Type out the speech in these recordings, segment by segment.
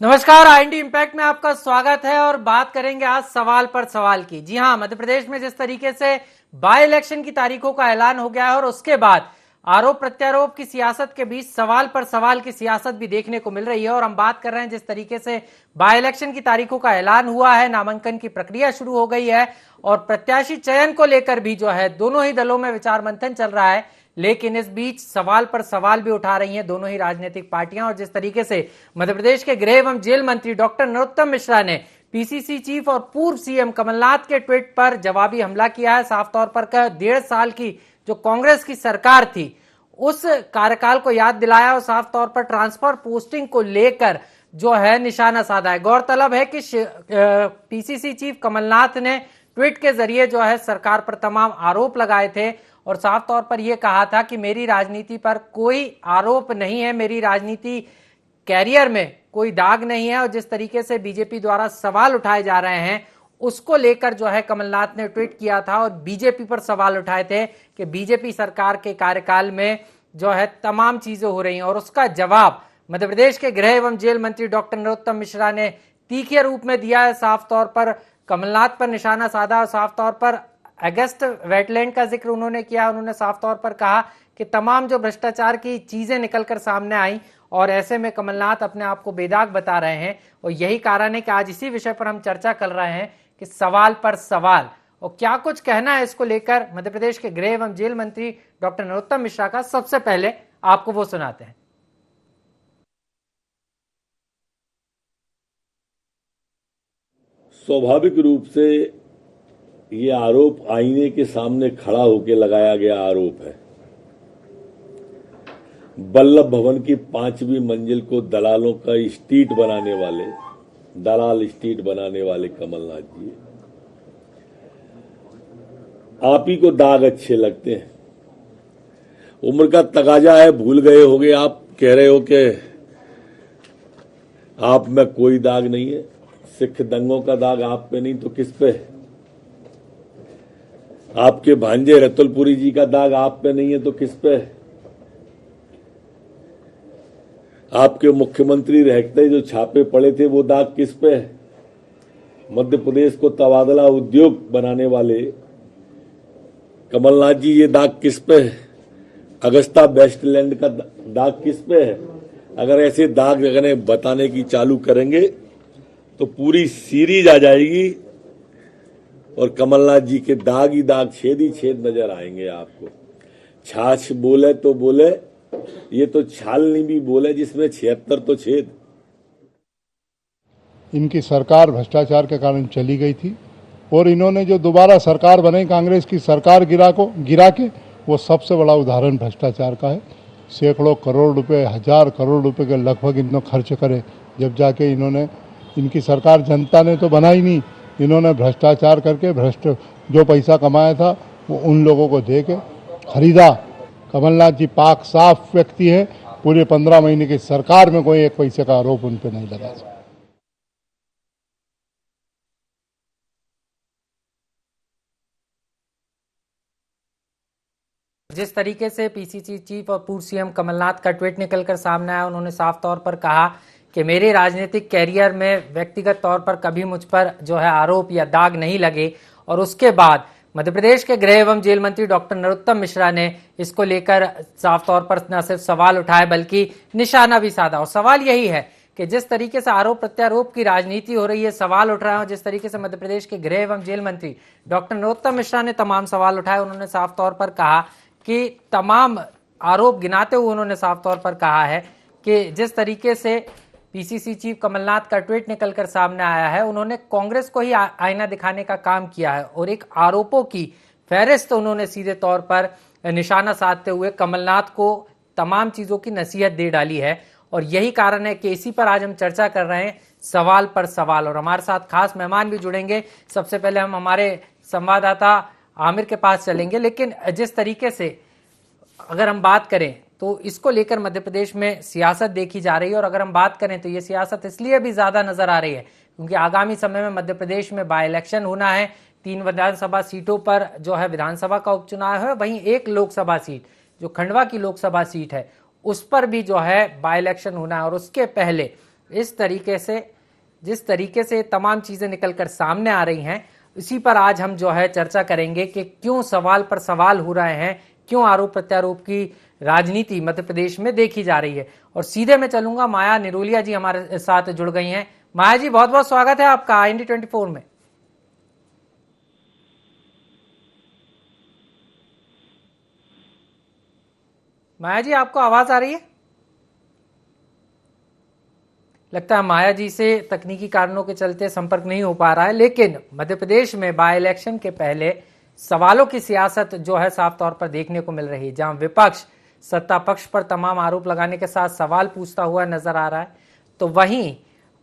नमस्कार, IND impact में आपका स्वागत है और बात करेंगे आज सवाल पर सवाल की। जी हां, मध्य प्रदेश में जिस तरीके से बाय इलेक्शन की तारीखों का ऐलान हो गया है और उसके बाद आरोप प्रत्यारोप की सियासत के बीच सवाल पर सवाल की सियासत भी देखने को मिल रही है। और हम बात कर रहे हैं जिस तरीके से बाय इलेक्शन की तारीखों का ऐलान हुआ है, नामांकन की प्रक्रिया शुरू हो गई है और प्रत्याशी चयन को लेकर भी जो है दोनों ही दलों में विचार मंथन चल रहा है। लेकिन इस बीच सवाल पर सवाल भी उठा रही हैं दोनों ही राजनीतिक पार्टियां। और जिस तरीके से मध्य प्रदेश के गृह एवं जेल मंत्री डॉक्टर नरोत्तम मिश्रा ने पीसीसी चीफ और पूर्व सीएम कमलनाथ के ट्वीट पर जवाबी हमला किया है। साफ तौर पर कहा 1.5 साल की जो कांग्रेस की सरकार थी उस कार्यकाल को याद दिलाया और साफ तौर पर ट्रांसफर पोस्टिंग को लेकर जो है निशाना साधा है। गौरतलब है कि पीसीसी चीफ कमलनाथ ने ट्वीट के जरिए जो है सरकार पर तमाम आरोप लगाए थे और साफ तौर पर यह कहा था कि मेरी राजनीति पर कोई आरोप नहीं है, मेरी राजनीति कैरियर में कोई दाग नहीं है। और जिस तरीके से बीजेपी द्वारा सवाल उठाए जा रहे हैं उसको लेकर जो है कमलनाथ ने ट्वीट किया था और बीजेपी पर सवाल उठाए थे कि बीजेपी सरकार के कार्यकाल में जो है तमाम चीजें हो रही हैं। और उसका जवाब मध्य प्रदेश के गृह एवं जेल मंत्री डॉक्टर नरोत्तम मिश्रा ने तीखे रूप में दिया है। साफ तौर पर कमलनाथ पर निशाना साधा और साफ तौर पर अगस्त वेटलैंड का जिक्र उन्होंने किया। उन्होंने साफ तौर पर कहा कि तमाम जो भ्रष्टाचार की चीजें निकलकर सामने आई और ऐसे में कमलनाथ अपने आप को बेदाग बता रहे हैं। और यही कारण है कि आज इसी विषय पर हम चर्चा कर रहे हैं कि सवाल पर सवाल और क्या कुछ कहना है इसको लेकर मध्य प्रदेश के गृह एवं जेल मंत्री डॉक्टर नरोत्तम मिश्रा का। सबसे पहले आपको वो सुनाते हैं। स्वाभाविक रूप से ये आरोप आईने के सामने खड़ा होकर लगाया गया आरोप है। वल्लभ भवन की 5वीं मंजिल को दलालों का स्ट्रीट बनाने वाले, दलाल स्ट्रीट बनाने वाले कमलनाथ जी, आप ही को दाग अच्छे लगते हैं। उम्र का तकाजा है, भूल गए होगे। आप कह रहे हो कि आप में कोई दाग नहीं है। सिख दंगों का दाग आप पे नहीं तो किस पे है? आपके भांजे रतुलपुरी जी का दाग आप पे नहीं है तो किस पे है? आपके मुख्यमंत्री रहते जो छापे पड़े थे वो दाग किस पे है? मध्य प्रदेश को तबादला उद्योग बनाने वाले कमलनाथ जी, ये दाग किस पे है? अगस्ता वेस्टलैंड का दाग किस पे है? अगर ऐसे दाग अगर बताने की चालू करेंगे तो पूरी सीरीज आ जाएगी और कमलनाथ जी के दाग ही दाग, छेद ही छेद नजर आएंगे आपको। छाछ बोले तो बोले, ये तो छालनी भी बोले जिसमें 76 तो छेद। इनकी सरकार भ्रष्टाचार के कारण चली गई थी और इन्होंने जो दोबारा सरकार बनाई कांग्रेस की सरकार गिरा के वो सबसे बड़ा उदाहरण भ्रष्टाचार का है। सैकड़ों करोड़ रुपए, 1000 करोड़ रुपए के लगभग इन्होंने खर्च करे, जब जाके इनकी सरकार जनता ने तो बनाई नहीं, इन्होंने भ्रष्टाचार करके जो पैसा कमाया था वो उन लोगों को दे के खरीदा। कमलनाथ जी पाक साफ व्यक्ति है, पूरे 15 महीने की सरकार में कोई एक पैसे का आरोप उन पर नहीं लगा। जिस तरीके से पीसीसी चीफ और पूर्व सीएम कमलनाथ का ट्वीट निकलकर सामने आया, उन्होंने साफ तौर पर कहा कि मेरे राजनीतिक कैरियर में व्यक्तिगत तौर पर कभी मुझ पर जो है आरोप या दाग नहीं लगे। और उसके बाद मध्य प्रदेश के गृह एवं जेल मंत्री डॉक्टर नरोत्तम मिश्रा ने इसको लेकर साफ तौर पर न सिर्फ सवाल उठाए बल्कि निशाना भी साधा। और सवाल यही है कि जिस तरीके से आरोप प्रत्यारोप की राजनीति हो रही है, सवाल उठ रहे हैं, जिस तरीके से मध्य प्रदेश के गृह एवं जेल मंत्री डॉक्टर नरोत्तम मिश्रा ने तमाम सवाल उठाए, उन्होंने साफ तौर पर कहा कि तमाम आरोप गिनाते हुए उन्होंने साफ तौर पर कहा है कि जिस तरीके से पीसीसी चीफ कमलनाथ का ट्वीट निकलकर सामने आया है, उन्होंने कांग्रेस को ही आईना दिखाने का काम किया है और एक आरोपों की फहरिस्त उन्होंने सीधे तौर पर निशाना साधते हुए कमलनाथ को तमाम चीजों की नसीहत दे डाली है। और यही कारण है कि इसी पर आज हम चर्चा कर रहे हैं, सवाल पर सवाल। और हमारे साथ खास मेहमान भी जुड़ेंगे। सबसे पहले हम हमारे संवाददाता आमिर के पास चलेंगे। लेकिन जिस तरीके से अगर हम बात करें तो इसको लेकर मध्य प्रदेश में सियासत देखी जा रही है और अगर हम बात करें तो ये सियासत इसलिए भी ज्यादा नजर आ रही है क्योंकि आगामी समय में मध्य प्रदेश में बाय इलेक्शन होना है। 3 विधानसभा सीटों पर जो है विधानसभा का उपचुनाव है, वहीं एक लोकसभा सीट जो खंडवा की लोकसभा सीट है उस पर भी जो है बाय इलेक्शन होना है। और उसके पहले इस तरीके से जिस तरीके से तमाम चीजें निकलकर सामने आ रही हैं, इसी पर आज हम जो है चर्चा करेंगे कि क्यों सवाल पर सवाल हो रहे हैं, क्यों आरोप प्रत्यारोप की राजनीति मध्य प्रदेश में देखी जा रही है। और सीधे मैं चलूंगा, माया निरोलिया जी हमारे साथ जुड़ गई हैं। माया जी, बहुत बहुत स्वागत है आपका इंडी 24 में। माया जी, आपको आवाज आ रही है? लगता है माया जी से तकनीकी कारणों के चलते संपर्क नहीं हो पा रहा है। लेकिन मध्य प्रदेश में बाय इलेक्शन के पहले सवालों की सियासत जो है साफ तौर पर देखने को मिल रही है, जहां विपक्ष सत्ता पक्ष पर तमाम आरोप लगाने के साथ सवाल पूछता हुआ नजर आ रहा है, तो वहीं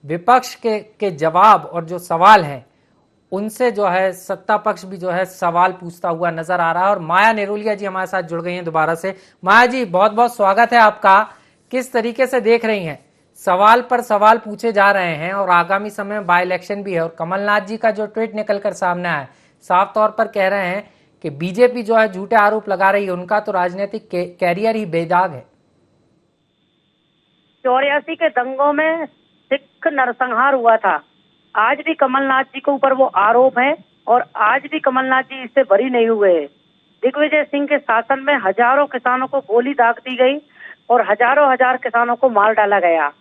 विपक्ष के जवाब और जो सवाल हैं उनसे जो है सत्ता पक्ष भी जो है सवाल पूछता हुआ नजर आ रहा है। और माया निरोलिया जी हमारे साथ जुड़ गई हैं दोबारा से। माया जी, बहुत बहुत स्वागत है आपका। किस तरीके से देख रही हैं, सवाल पर सवाल पूछे जा रहे हैं और आगामी समय में बाय इलेक्शन भी है, और कमलनाथ जी का जो ट्वीट निकलकर सामने आया, साफ तौर पर कह रहे हैं कि बीजेपी जो है झूठे आरोप लगा रही है, उनका तो राजनीतिक कैरियर ही बेदाग है। 84 के दंगों में सिख नरसंहार हुआ था, आज भी कमलनाथ जी के ऊपर वो आरोप है और आज भी कमलनाथ जी इससे बरी नहीं हुए। दिग्विजय सिंह के शासन में हजारों किसानों को गोली दाग दी गई और हजारों हजार किसानों को मार डाला गया।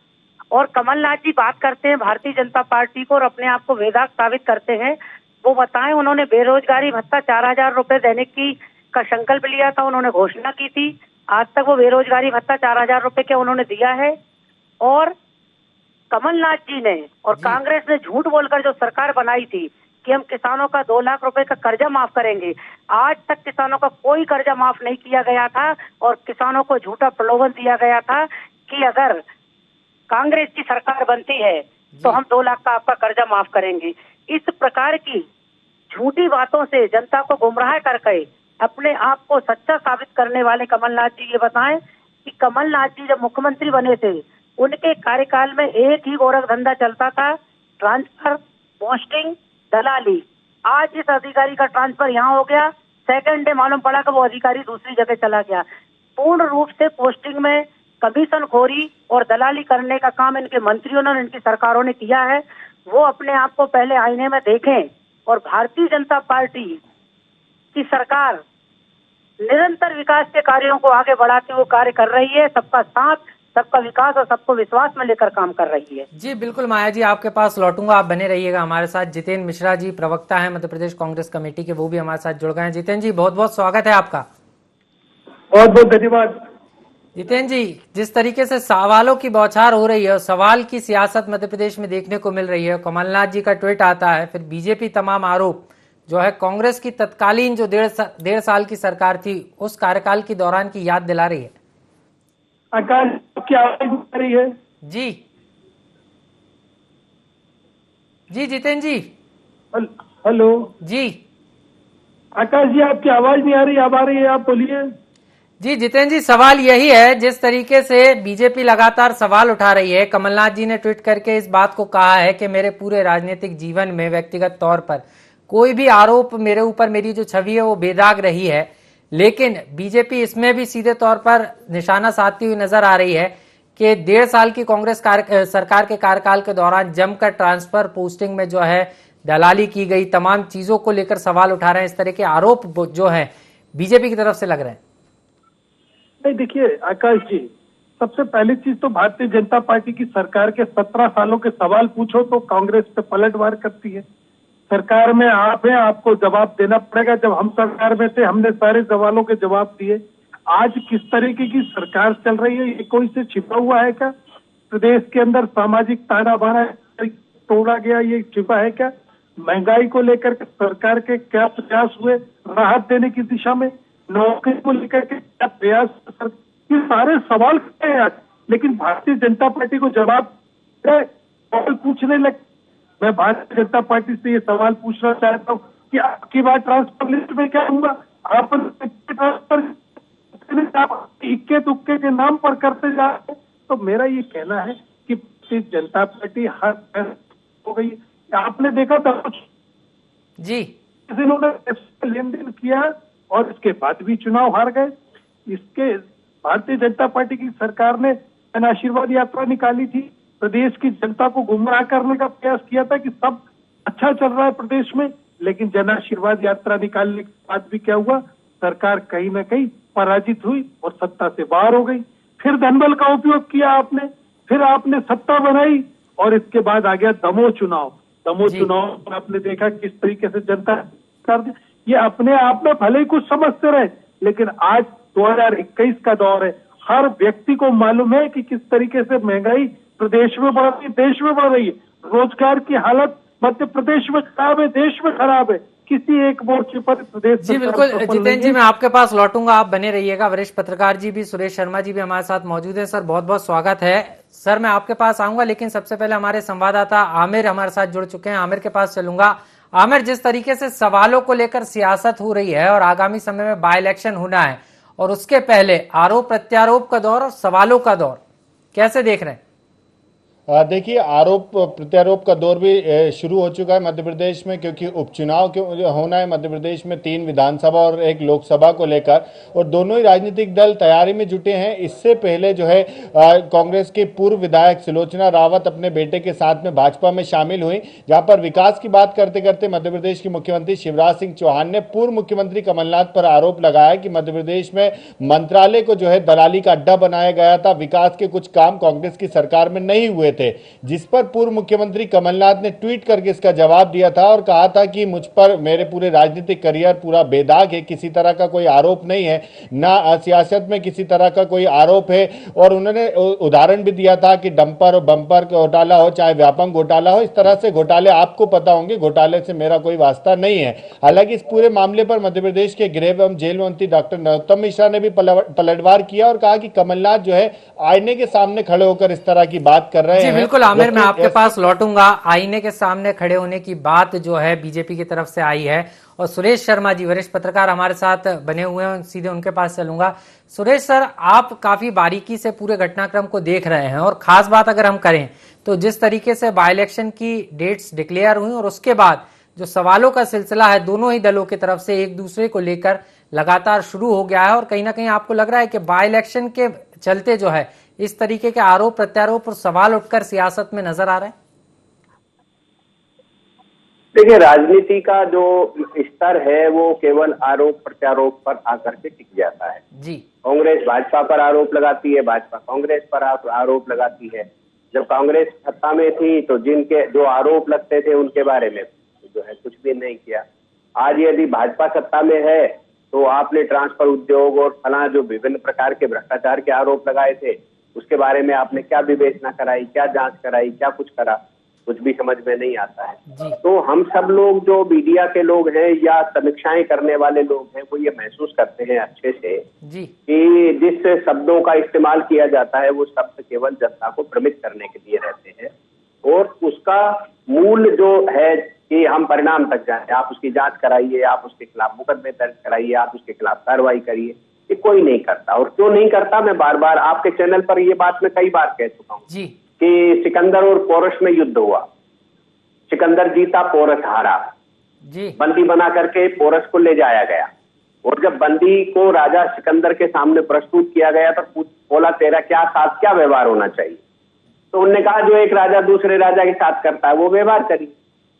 और कमलनाथ जी बात करते हैं भारतीय जनता पार्टी को और अपने आप को बेदाग साबित करते हैं। वो बताएं, उन्होंने बेरोजगारी भत्ता 4000 रुपए देने की का संकल्प लिया था, उन्होंने घोषणा की थी। आज तक वो बेरोजगारी भत्ता 4000 रुपए क्या उन्होंने दिया है? और कमलनाथ जी ने और कांग्रेस ने झूठ बोलकर जो सरकार बनाई थी कि हम किसानों का 2 लाख रुपए का कर्जा माफ करेंगे, आज तक किसानों का कोई कर्जा माफ नहीं किया गया था और किसानों को झूठा प्रलोभन दिया गया था कि अगर कांग्रेस की सरकार बनती है तो हम 2 लाख का आपका कर्जा माफ करेंगे। इस प्रकार की झूठी बातों से जनता को गुमराह करके अपने आप को सच्चा साबित करने वाले कमलनाथ जी ये बताएं कि कमलनाथ जी जब मुख्यमंत्री बने थे उनके कार्यकाल में एक ही गोरख धंधा चलता था, ट्रांसफर, पोस्टिंग, दलाली। आज इस अधिकारी का ट्रांसफर यहाँ हो गया, सेकंड डे मालूम पड़ा कि वो अधिकारी दूसरी जगह चला गया। पूर्ण रूप से पोस्टिंग में कमीशन खोरी और दलाली करने का काम इनके मंत्रियों ने, इनकी सरकारों ने किया है। वो अपने आप को पहले आईने में देखें। और भारतीय जनता पार्टी की सरकार निरंतर विकास के कार्यों को आगे बढ़ाते हुए कार्य कर रही है, सबका साथ, सबका विकास और सबको विश्वास में लेकर काम कर रही है। जी बिल्कुल माया जी, आपके पास लौटूंगा, आप बने रहिएगा हमारे साथ। जितेंद्र मिश्रा जी प्रवक्ता हैं मध्य प्रदेश कांग्रेस कमेटी के, वो भी हमारे साथ जुड़ गए हैं। जितेंद्र जी, बहुत बहुत स्वागत है आपका। बहुत बहुत धन्यवाद। जितेंद्र जी, जिस तरीके से सवालों की बौछार हो रही है और सवाल की सियासत मध्य प्रदेश में देखने को मिल रही है, कमलनाथ जी का ट्वीट आता है, फिर बीजेपी तमाम आरोप जो है कांग्रेस की तत्कालीन जो 1.5 साल की सरकार थी उस कार्यकाल के दौरान की याद दिला रही है। आकाश, आपकी आवाज आ रही है? जी जी जितेंद्र जी। हेलो जी आकाश जी, आपकी आवाज नहीं आ रही, अब आ रही है, आप बोलिए। जी जितेंद्र जी, सवाल यही है, जिस तरीके से बीजेपी लगातार सवाल उठा रही है, कमलनाथ जी ने ट्वीट करके इस बात को कहा है कि मेरे पूरे राजनीतिक जीवन में व्यक्तिगत तौर पर कोई भी आरोप मेरे ऊपर, मेरी जो छवि है वो बेदाग रही है, लेकिन बीजेपी इसमें भी सीधे तौर पर निशाना साधती हुई नजर आ रही है कि 1.5 साल की कांग्रेस सरकार के कार्यकाल के दौरान जमकर ट्रांसफर, पोस्टिंग में जो है दलाली की गई, तमाम चीजों को लेकर सवाल उठा रहे हैं। इस तरह के आरोप जो है बीजेपी की तरफ से लग रहे हैं। नहीं, देखिए आकाश जी, सबसे पहली चीज तो भारतीय जनता पार्टी की सरकार के 17 सालों के सवाल पूछो तो कांग्रेस पे पलटवार करती है। सरकार में आप हैं, आपको जवाब देना पड़ेगा। जब हम सरकार में थे हमने सारे सवालों के जवाब दिए। आज किस तरीके की सरकार चल रही है, ये कोई से छिपा हुआ है क्या? प्रदेश के अंदर सामाजिक ताना बाना तोड़ा गया, ये छिपा है क्या? महंगाई को लेकर के सरकार के क्या प्रयास हुए राहत देने की दिशा में? नौकरी को लेकर के क्या प्रयास? ये सारे सवाल हैं आज, लेकिन भारतीय जनता पार्टी को जवाब सवाल पूछने लगे। मैं भारतीय जनता पार्टी से ये सवाल पूछना चाहता हूँ कि आपकी बात ट्रांसफर लिस्ट में क्या हुआ? आप ट्रांसफर इक्के दुक्के के नाम पर करते जा रहे हैं। तो मेरा ये कहना है कि भारतीय जनता पार्टी हर हो गई। आपने देखा था कुछ जी, इन्होंने लेन देन किया और इसके बाद भी चुनाव हार गए। इसके भारतीय जनता पार्टी की सरकार ने जन आशीर्वाद यात्रा निकाली थी, प्रदेश की जनता को गुमराह करने का प्रयास किया था कि सब अच्छा चल रहा है प्रदेश में। लेकिन जन आशीर्वाद यात्रा निकालने के बाद भी क्या हुआ, सरकार कहीं ना कहीं पराजित हुई और सत्ता से बाहर हो गई। फिर धनबल का उपयोग किया आपने, फिर आपने सत्ता बनाई और इसके बाद आ गया दमोह चुनाव। दमोह चुनाव में आपने देखा किस तरीके से जनता कर दी। ये अपने आप में भले ही कुछ समझते रहे, लेकिन आज 2021 का दौर है। हर व्यक्ति को मालूम है कि किस तरीके से महंगाई प्रदेश में बढ़ रही है, देश में बढ़ रही है। रोजगार की हालत मध्य प्रदेश में खराब है, देश में खराब है। किसी एक मोर्चे पर प्रदेश जी बिल्कुल जितेंद्र जी, मैं आपके पास लौटूंगा, आप बने रहिएगा। वरिष्ठ पत्रकार जी भी, सुरेश शर्मा जी भी हमारे साथ मौजूद हैं। सर बहुत बहुत स्वागत है। सर मैं आपके पास आऊंगा, लेकिन सबसे पहले हमारे संवाददाता आमिर हमारे साथ जुड़ चुके हैं, आमिर के पास चलूंगा। आमिर, जिस तरीके से सवालों को लेकर सियासत हो रही है और आगामी समय में बाय इलेक्शन होना है और उसके पहले आरोप प्रत्यारोप का दौर और सवालों का दौर, कैसे देख रहे हैं? देखिए, आरोप प्रत्यारोप का दौर भी शुरू हो चुका है मध्य प्रदेश में, क्योंकि उपचुनाव होना है मध्य प्रदेश में 3 विधानसभा और 1 लोकसभा को लेकर, और दोनों ही राजनीतिक दल तैयारी में जुटे हैं। इससे पहले जो है कांग्रेस की पूर्व विधायक सुलोचना रावत अपने बेटे के साथ में भाजपा में शामिल हुई, जहां पर विकास की बात करते करते मध्य प्रदेश के मुख्यमंत्री शिवराज सिंह चौहान ने पूर्व मुख्यमंत्री कमलनाथ पर आरोप लगाया कि मध्य प्रदेश में मंत्रालय को जो है दलाली का अड्डा बनाया गया था, विकास के कुछ काम कांग्रेस की सरकार में नहीं हुए थे, जिस पर पूर्व मुख्यमंत्री कमलनाथ ने ट्वीट करके इसका जवाब दिया था और कहा था कि मुझ पर मेरे पूरे राजनीतिक करियर पूरा बेदाग है, किसी तरह का कोई आरोप नहीं है, ना सियासत में किसी तरह का कोई आरोप है। और उन्होंने उदाहरण भी दिया था कि डंपर और बम्पर घोटाला हो, चाहे व्यापम घोटाला हो, इस तरह से घोटाले आपको पता होंगे, घोटाले से मेरा कोई वास्ता नहीं है। हालांकि इस पूरे मामले पर मध्य प्रदेश के गृह एवं जेल मंत्री डॉक्टर नरोत्तम मिश्रा ने भी पलटवार किया और कहा कि कमलनाथ जो है आईने के सामने खड़े होकर इस तरह की बात कर रहे हैं। बिल्कुल आमिर, मैं आपके पास लौटूंगा। आईने के सामने खड़े होने की बात जो है बीजेपी की तरफ से आई है, और सुरेश शर्मा जी वरिष्ठ पत्रकार हमारे साथ बने हुए हैं, सीधे उनके पास चलूंगा। सुरेश सर, आप काफी बारीकी से पूरे घटनाक्रम को देख रहे हैं, और खास बात अगर हम करें तो जिस तरीके से बाय इलेक्शन की डेट्स डिक्लेयर हुई और उसके बाद जो सवालों का सिलसिला है दोनों ही दलों की तरफ से एक दूसरे को लेकर लगातार शुरू हो गया है, और कहीं ना कहीं आपको लग रहा है कि बाय इलेक्शन के चलते जो है इस तरीके के आरोप प्रत्यारोप और सवाल उठकर सियासत में नजर आ रहे हैं? देखिए, राजनीति का जो स्तर है वो केवल आरोप प्रत्यारोप पर आकर के टिक जाता है। जी, कांग्रेस भाजपा पर आरोप लगाती है, भाजपा कांग्रेस पर आरोप लगाती है। जब कांग्रेस सत्ता में थी तो जिनके जो आरोप लगते थे उनके बारे में जो है कुछ भी नहीं किया। आज यदि भाजपा सत्ता में है तो आपने ट्रांसफर उद्योग और फला जो विभिन्न प्रकार के भ्रष्टाचार के आरोप लगाए थे उसके बारे में आपने क्या विवेचना कराई, क्या जांच कराई, क्या कुछ करा, कुछ भी समझ में नहीं आता है। तो हम सब लोग जो मीडिया के लोग हैं या समीक्षाएं करने वाले लोग हैं वो ये महसूस करते हैं अच्छे से कि जिस शब्दों का इस्तेमाल किया जाता है वो शब्द केवल जनता को भ्रमित करने के लिए रहते हैं, और उसका मूल जो है कि हम परिणाम तक जाएं, आप उसकी जांच कराइए, आप उसके खिलाफ मुकदमे दर्ज कराइए, आप उसके खिलाफ कार्रवाई करिए, ये कोई नहीं करता। और क्यों नहीं करता, मैं बार बार आपके चैनल पर ये बात मैं कई बार कह चुका हूँ कि सिकंदर और पोरस में युद्ध हुआ, सिकंदर जीता, पोरस हारा। बंदी बना करके पोरस को ले जाया गया, और जब बंदी को राजा सिकंदर के सामने प्रस्तुत किया गया तो बोला तेरा क्या साथ क्या व्यवहार होना चाहिए, तो उन्होंने कहा जो एक राजा दूसरे राजा के साथ करता है वो व्यवहार करिए।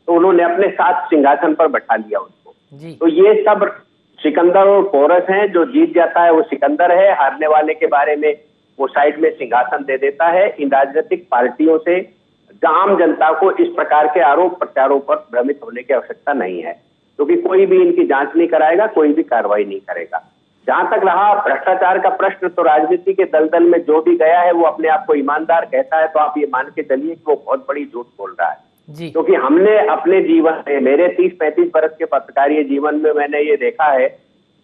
तो उन्होंने अपने साथ सिंहासन पर बैठा लिया उसको। तो ये सब सिकंदर और पोरस हैं, जो जीत जाता है वो सिकंदर है, हारने वाले के बारे में वो साइड में सिंहासन दे देता है। इन राजनीतिक पार्टियों से आम जनता को इस प्रकार के आरोप प्रत्यारोप पर भ्रमित होने की आवश्यकता नहीं है, क्योंकि कोई भी इनकी जांच नहीं कराएगा, कोई भी कार्रवाई नहीं करेगा। जहां तक रहा भ्रष्टाचार का प्रश्न, तो राजनीति के दलदल में जो भी गया है वो अपने आप को ईमानदार कहता है, तो आप ये मान के चलिए कि वो बहुत बड़ी झूठ बोल रहा है। क्योंकि हमने अपने जीवन में, मेरे 30-35 वर्ष के पत्रकारीय जीवन में मैंने ये देखा है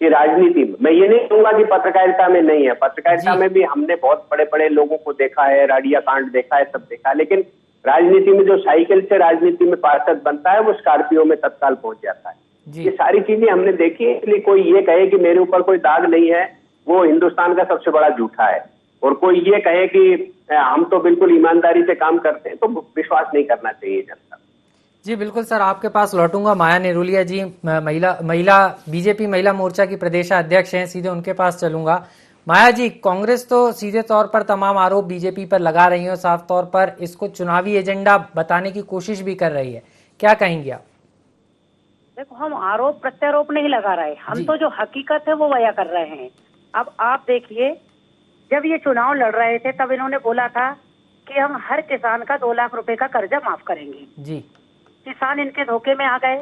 कि राजनीति में, मैं ये नहीं कहूंगा कि पत्रकारिता में नहीं है, पत्रकारिता में भी हमने बहुत बड़े बड़े लोगों को देखा है, राडिया कांड देखा है, सब देखा है, लेकिन राजनीति में जो साइकिल से राजनीति में पार्षद बनता है वो स्कॉर्पियो में तत्काल पहुंच जाता है। ये सारी चीजें हमने देखी है, इसलिए कोई ये कहे कि मेरे ऊपर कोई दाग नहीं है वो हिंदुस्तान का सबसे बड़ा झूठा है, और कोई ये कहे कि हम तो बिल्कुल ईमानदारी से काम करते हैं, तो विश्वास नहीं करना चाहिए जनता। जी बिल्कुल सर, आपके पास लौटूंगा। माया नेरुलिया जी महिला बीजेपी महिला मोर्चा की प्रदेशाध्यक्ष हैं, सीधे उनके पास चलूंगा। माया जी, कांग्रेस तो सीधे तौर पर तमाम आरोप बीजेपी पर लगा रही है और साफ तौर पर इसको चुनावी एजेंडा बताने की कोशिश भी कर रही है, क्या कहेंगे आप? देखो, हम आरोप प्रत्यारोप नहीं लगा रहे, हम तो जो हकीकत है वो बयां कर रहे हैं। अब आप देखिए, जब ये चुनाव लड़ रहे थे तब इन्होंने बोला था कि हम हर किसान का 2 लाख रुपए का कर्जा माफ करेंगे। जी। किसान इनके धोखे में आ गए,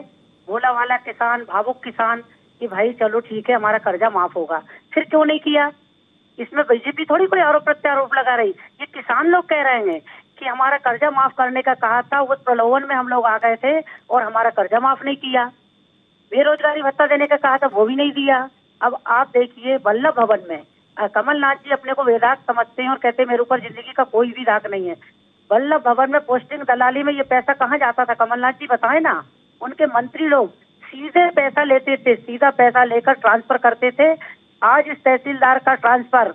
भोला वाला किसान, भावुक किसान, कि भाई चलो ठीक है हमारा कर्जा माफ होगा। फिर क्यों नहीं किया? इसमें बीजेपी थोड़ी कोई आरोप प्रत्यारोप लगा रही, ये किसान लोग कह रहे हैं कि हमारा कर्जा माफ करने का कहा था, वो प्रलोभन में हम लोग आ गए थे और हमारा कर्जा माफ नहीं किया। बेरोजगारी भत्ता देने का कहा था, वो भी नहीं दिया। अब आप देखिए, वल्लभ भवन में कमलनाथ जी अपने को वेदांत समझते हैं और कहते हैं मेरे ऊपर जिंदगी का कोई भी दाग नहीं है। वल्लभ भवन में पोस्टिंग दलाली में ये पैसा कहाँ जाता था, कमलनाथ जी बताएं ना। उनके मंत्री लोग सीधे पैसा लेते थे, सीधा पैसा लेकर ट्रांसफर करते थे। आज इस तहसीलदार का ट्रांसफर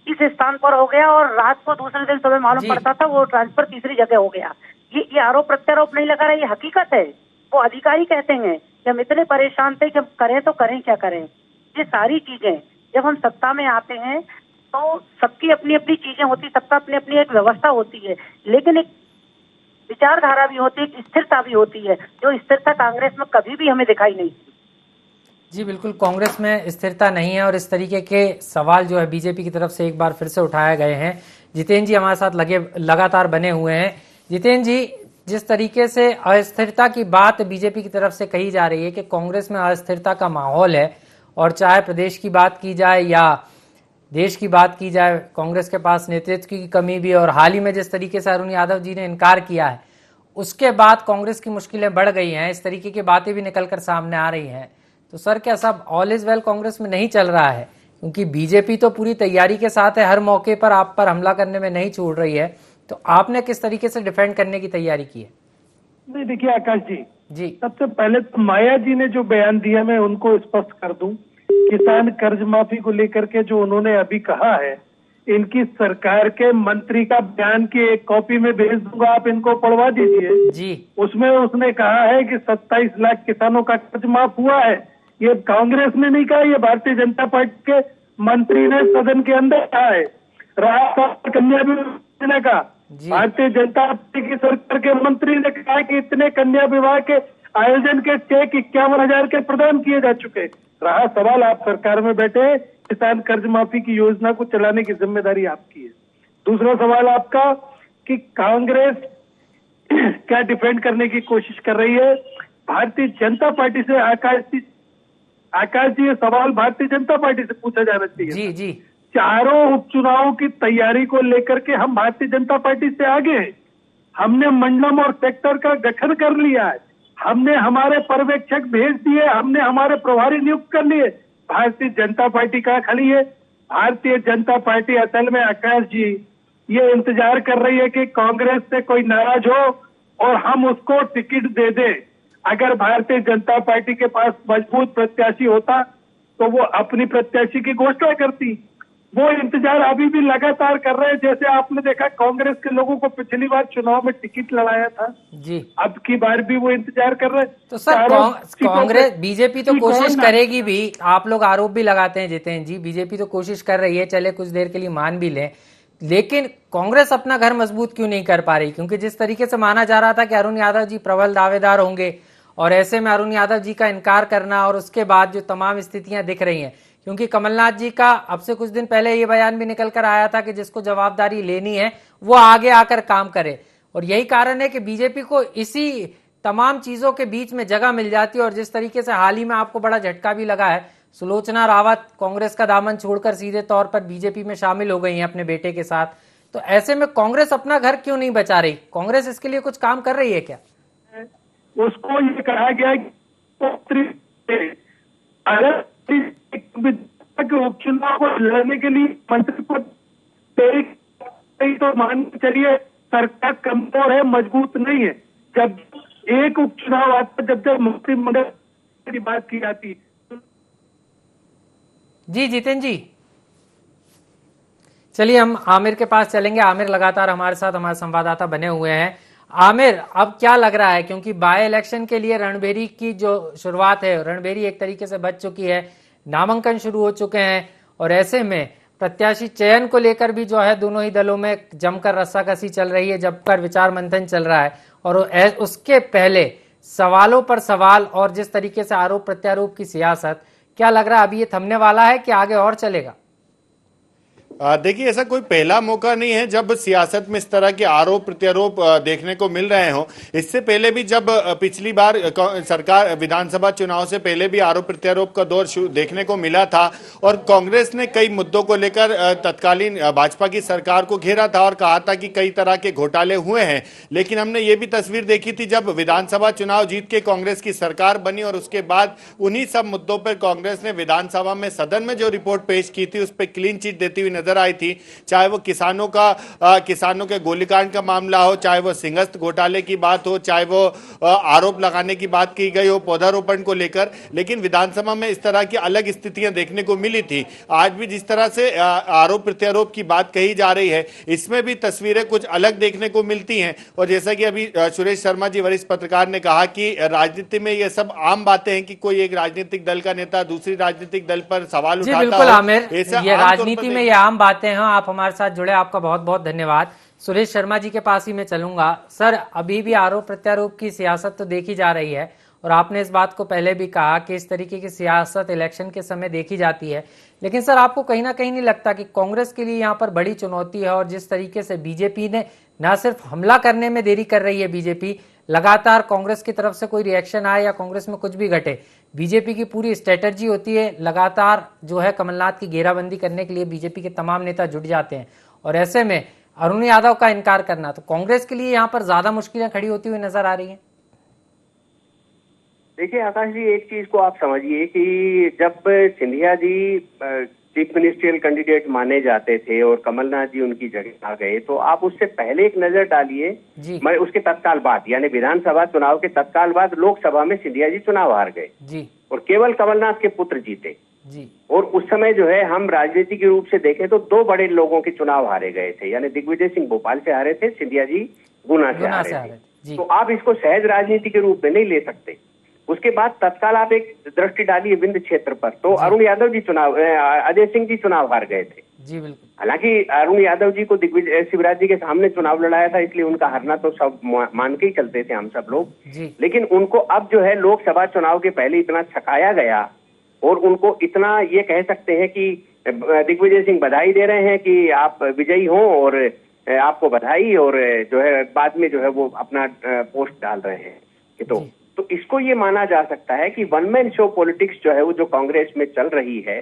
इस स्थान पर हो गया और रात को दूसरे दिन सुबह मालूम पड़ता था वो ट्रांसफर तीसरी जगह हो गया। ये आरोप प्रत्यारोप नहीं लगा रहा, ये हकीकत है। वो अधिकारी कहते हैं कि हम इतने परेशान थे कि हम करें तो करें क्या करें। ये सारी चीजें जब हम सत्ता में आते हैं तो सबकी अपनी अपनी चीजें होती, सबका अपनी अपनी एक व्यवस्था होती है, लेकिन एक विचारधारा भी होती है, एक स्थिरता भी होती है, जो स्थिरता कांग्रेस में कभी भी हमें दिखाई नहीं। जी बिल्कुल, कांग्रेस में स्थिरता नहीं है और इस तरीके के सवाल जो है बीजेपी की तरफ से एक बार फिर से उठाए गए हैं। जितेंद्र जी हमारे साथ लगातार बने हुए हैं। जितेंद्र जी, जिस तरीके से अस्थिरता की बात बीजेपी की तरफ से कही जा रही है कि कांग्रेस में अस्थिरता का माहौल है, और चाहे प्रदेश की बात की जाए या देश की बात की जाए, कांग्रेस के पास नेतृत्व की कमी भी, और हाल ही में जिस तरीके से अरुण यादव जी ने इनकार किया है उसके बाद कांग्रेस की मुश्किलें बढ़ गई हैं, इस तरीके की बातें भी निकलकर सामने आ रही हैं। तो सर, क्या सब ऑल इज वेल कांग्रेस में नहीं चल रहा है? क्योंकि बीजेपी तो पूरी तैयारी के साथ है, हर मौके पर आप पर हमला करने में नहीं छोड़ रही है, तो आपने किस तरीके से डिफेंड करने की तैयारी की है? नहीं, देखिए आकाश जी, सबसे पहले तो माया जी ने जो बयान दिया मैं उनको स्पष्ट कर दूं। किसान कर्ज माफी को लेकर के जो उन्होंने अभी कहा है, इनकी सरकार के मंत्री का बयान की एक कॉपी में भेज दूंगा, आप इनको पढ़वा दीजिए जी। उसमें उसने कहा है कि 27 लाख किसानों का कर्ज माफ हुआ है। ये कांग्रेस ने नहीं कहा, ये भारतीय जनता पार्टी के मंत्री ने सदन के अंदर कहा है। राहत कन्या योजना का भारतीय जनता पार्टी की सरकार के मंत्री ने कहा कि इतने कन्या विवाह के आयोजन के चेक 51,000 के प्रदान किए जा चुके। रहा सवाल, आप सरकार में बैठे, किसान कर्ज माफी की योजना को चलाने की जिम्मेदारी आपकी है। दूसरा सवाल आपका कि कांग्रेस क्या डिफेंड करने की कोशिश कर रही है भारतीय जनता पार्टी से। आकाश जी, ये सवाल भारतीय जनता पार्टी से पूछा जाना चाहिए। जी जी। चारों उपचुनाव की तैयारी को लेकर के हम भारतीय जनता पार्टी से आगे हैं। हमने मंडलम और सेक्टर का गठन कर लिया है, हमने हमारे पर्यवेक्षक भेज दिए, हमने हमारे प्रभारी नियुक्त कर लिए। भारतीय जनता पार्टी कहाँ खड़ी है? भारतीय जनता पार्टी असल में आकाश जी ये इंतजार कर रही है कि कांग्रेस से कोई नाराज हो और हम उसको टिकट दे दें। अगर भारतीय जनता पार्टी के पास मजबूत प्रत्याशी होता तो वो अपनी प्रत्याशी की घोषणा करती। वो इंतजार अभी भी लगातार कर रहे हैं। जैसे आपने देखा कांग्रेस के लोगों को पिछली बार चुनाव में टिकट लड़ाया था जी, अब की बार भी वो इंतजार कर रहे हैं। तो सर कांग्रेस बीजेपी तो कोशिश करेगी भी, आप लोग आरोप भी लगाते हैं जितेंद्र जी, बीजेपी तो कोशिश कर रही है, चले कुछ देर के लिए मान भी लें, लेकिन कांग्रेस अपना घर मजबूत क्यों नहीं कर पा रही? क्योंकि जिस तरीके से माना जा रहा था कि अरुण यादव जी प्रबल दावेदार होंगे, और ऐसे में अरुण यादव जी का इनकार करना और उसके बाद जो तमाम स्थितियां दिख रही हैं, क्योंकि कमलनाथ जी का अब से कुछ दिन पहले ये बयान भी निकल कर आया था कि जिसको जवाबदारी लेनी है वो आगे आकर काम करे, और यही कारण है कि बीजेपी को इसी तमाम चीजों के बीच में जगह मिल जाती है। और जिस तरीके से हाल ही में आपको बड़ा झटका भी लगा है, सुलोचना रावत कांग्रेस का दामन छोड़कर सीधे तौर पर बीजेपी में शामिल हो गई हैं अपने बेटे के साथ, तो ऐसे में कांग्रेस अपना घर क्यों नहीं बचा रही? कांग्रेस इसके लिए कुछ काम कर रही है क्या? उसको ये कहा गया कि अगर उपचुनाव को लड़ने के लिए मंत्री पद तो मान के चलिए सरकार कमजोर है, मजबूत नहीं है। जब एक उपचुनाव आता, जब मंत्रिमंडल की बात की जाती। जी जितेंद्र जी, चलिए हम आमिर के पास चलेंगे। आमिर लगातार हमारे साथ, हमारे संवाददाता बने हुए हैं। आमिर, अब क्या लग रहा है, क्योंकि बाय इलेक्शन के लिए रणबेरी की जो शुरुआत है, रणबेरी एक तरीके से बच चुकी है, नामांकन शुरू हो चुके हैं, और ऐसे में प्रत्याशी चयन को लेकर भी जो है दोनों ही दलों में जमकर रस्साकसी चल रही है, जमकर विचार मंथन चल रहा है। और उसके पहले सवालों पर सवाल और जिस तरीके से आरोप प्रत्यारोप की सियासत, क्या लग रहा है अभी ये थमने वाला है कि आगे और चलेगा? देखिए, ऐसा कोई पहला मौका नहीं है जब सियासत में इस तरह के आरोप प्रत्यारोप देखने को मिल रहे हों। इससे पहले भी जब पिछली बार सरकार विधानसभा चुनाव से पहले भी आरोप प्रत्यारोप का दौर देखने को मिला था और कांग्रेस ने कई मुद्दों को लेकर तत्कालीन भाजपा की सरकार को घेरा था और कहा था कि कई तरह के घोटाले हुए हैं। लेकिन हमने ये भी तस्वीर देखी थी जब विधानसभा चुनाव जीत के कांग्रेस की सरकार बनी और उसके बाद उन्हीं सब मुद्दों पर कांग्रेस ने विधानसभा में सदन में जो रिपोर्ट पेश की थी उस पर क्लीन चिट देती हुई नजर आई थी। चाहे वो किसानों के गोलीकांड का मामला हो, चाहे वो सिंगस्त घोटाले की बात हो, चाहे वो आरोप लगाने की बात की गई हो पौधारोपण को लेकर। लेकिन विधानसभा में इस तरह की अलग स्थितियां देखने को मिली थी। आज भी जिस तरह से आरोप प्रत्यारोप की बात कही जा रही है, इसमें भी तस्वीरें कुछ अलग देखने को मिलती हैं। और जैसा कि अभी सुरेश शर्मा जी वरिष्ठ पत्रकार ने कहा कि राजनीति में ये सब आम बातें हैं कि कोई एक राजनीतिक दल का नेता दूसरी राजनीतिक दल पर सवाल उठाता है। बिल्कुल आमिर, ये राजनीति में ये आम बातें हैं। आप हमारे साथ जुड़े, आपका बहुत बहुत धन्यवाद। सुरेश शर्मा जी के पास ही मैं चलूंगा। सर, अभी भी आरोप प्रत्यारोप की सियासत तो देखी जा रही है और आपने इस बात को पहले भी कहा कि इस तरीके की सियासत इलेक्शन के समय देखी जाती है। लेकिन सर, आपको कहीं ना कहीं नहीं लगता कि कांग्रेस के लिए यहाँ पर बड़ी चुनौती है? और जिस तरीके से बीजेपी ने न सिर्फ हमला करने में देरी कर रही है, बीजेपी लगातार कांग्रेस की तरफ से कोई रिएक्शन आए या कांग्रेस में कुछ भी घटे, बीजेपी की पूरी स्ट्रेटजी होती है लगातार जो है कमलनाथ की घेराबंदी करने के लिए बीजेपी के तमाम नेता जुट जाते हैं। और ऐसे में अरुण यादव का इनकार करना तो कांग्रेस के लिए यहाँ पर ज्यादा मुश्किलें खड़ी होती हुई नजर आ रही हैं। देखिए आकाश जी, एक चीज को आप समझिए कि जब Scindia ji chief ministerial candidate माने जाते थे और कमलनाथ जी उनकी जगह आ गए, तो आप उससे पहले एक नजर डालिए। मैं उसके तत्काल बाद यानी विधानसभा चुनाव के तत्काल बाद लोकसभा में सिंधिया जी चुनाव हार गए जी, और केवल कमलनाथ के पुत्र जीते जी। और उस समय जो है हम राजनीति के रूप से देखें तो दो बड़े लोगों के चुनाव हारे गए थे, यानी दिग्विजय सिंह भोपाल से हारे थे, सिंधिया जी गुना से हारे थे। तो आप इसको सहज राजनीति के रूप में नहीं ले सकते। उसके बाद तत्काल आप एक दृष्टि डालिए विंध्य क्षेत्र पर, तो अरुण यादव जी अजय सिंह जी चुनाव हार गए थे। जी बिल्कुल। हालांकि अरुण यादव जी को दिग्विजय शिवराज जी के सामने चुनाव लड़ाया था, इसलिए उनका हारना तो सब मान के ही चलते थे हम सब लोग। लेकिन उनको अब जो है लोकसभा चुनाव के पहले इतना छकाया गया और उनको इतना ये कह सकते हैं कि दिग्विजय सिंह बधाई दे रहे हैं कि आप विजयी हो और आपको बधाई, और जो है बाद में जो है वो अपना पोस्ट डाल रहे हैं कि तो इसको ये माना जा सकता है कि वन मैन शो पॉलिटिक्स जो है वो जो कांग्रेस में चल रही है।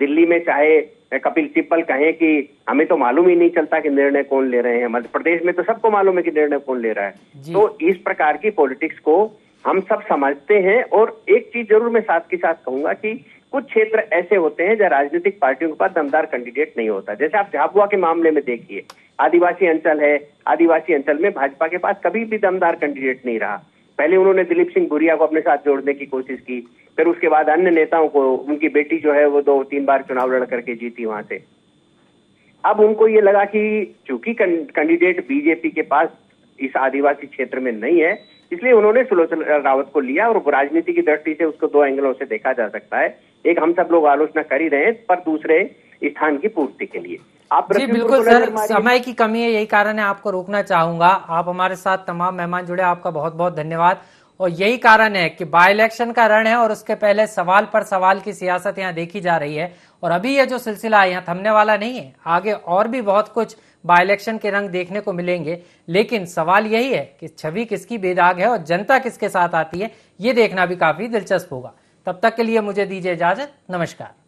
दिल्ली में चाहे कपिल सिब्बल कहें कि हमें तो मालूम ही नहीं चलता कि निर्णय कौन ले रहे हैं, मध्य प्रदेश में तो सबको मालूम है कि निर्णय कौन ले रहा है। तो इस प्रकार की पॉलिटिक्स को हम सब समझते हैं। और एक चीज जरूर मैं साथ के साथ कहूंगा कि कुछ क्षेत्र ऐसे होते हैं जहाँ राजनीतिक पार्टियों के पास दमदार कैंडिडेट नहीं होता। जैसे आप झाबुआ के मामले में देखिए, आदिवासी अंचल है, आदिवासी अंचल में भाजपा के पास कभी भी दमदार कैंडिडेट नहीं रहा। पहले उन्होंने दिलीप सिंह भुरिया को अपने साथ जोड़ने की कोशिश की, फिर उसके बाद अन्य नेताओं को, उनकी बेटी जो है वो 2-3 बार चुनाव लड़ करके जीती वहां से। अब उनको ये लगा कि चूंकि कैंडिडेट बीजेपी के पास इस आदिवासी क्षेत्र में नहीं है, इसलिए उन्होंने सुलोचना रावत को लिया। और राजनीति की दृष्टि से उसको दो एंगलों से देखा जा सकता है। एक हम सब लोग आलोचना कर ही रहे हैं, पर दूसरे स्थान की पूर्ति के लिए आप जी बिल्कुल सर, समय की कमी है, यही कारण है आपको रोकना चाहूंगा। आप हमारे साथ तमाम मेहमान जुड़े, आपका बहुत बहुत धन्यवाद। और यही कारण है कि बाय इलेक्शन का रण है और उसके पहले सवाल पर सवाल की सियासत यहाँ देखी जा रही है। और अभी ये जो सिलसिला है यहाँ थमने वाला नहीं है, आगे और भी बहुत कुछ बाय इलेक्शन के रंग देखने को मिलेंगे। लेकिन सवाल यही है कि छवि किसकी बेदाग है और जनता किसके साथ आती है, ये देखना भी काफी दिलचस्प होगा। तब तक के लिए मुझे दीजिए इजाजत, नमस्कार।